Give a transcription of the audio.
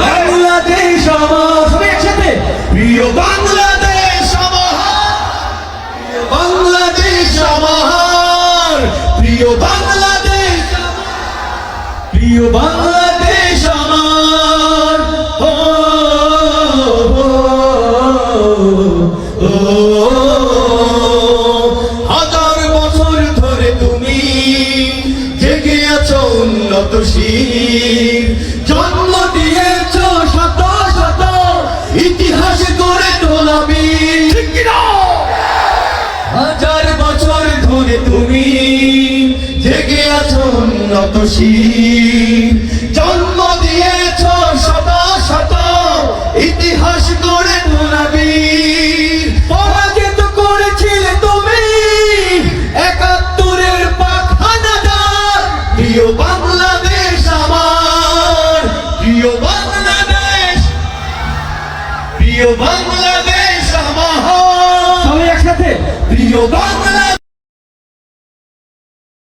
বাংলাদেশ আমার, সবাই একসাথে, প্রিয় বাংলাদেশ আমার, বাংলাদেশ আমার, প্রিয় বাংলাদেশ, প্রিয় বাংলাদেশ আমার। ও হাজার বছর ধরে তুমি জেগে আছো উন্নত শির, জন্ম দিয়েছ শত শত ইতিহাস গড়ে তোলা বীর। হাজার বছর ধরে তুমি জেগে আছো উন্নত শির, জন্ম দিয়েছ শত শত ইতিহাস গড়ে তোলা বীর। পরাজিত করেছিলে তুমি ৭১-এর পাক হানাদার। প্রিয় বাংলাদেশ আমার, প্রিয় বাংলাদেশ, প্রিয় বাংলাদেশ আমার, সবাই একসাথে, প্রিয় বাংলাদেশ।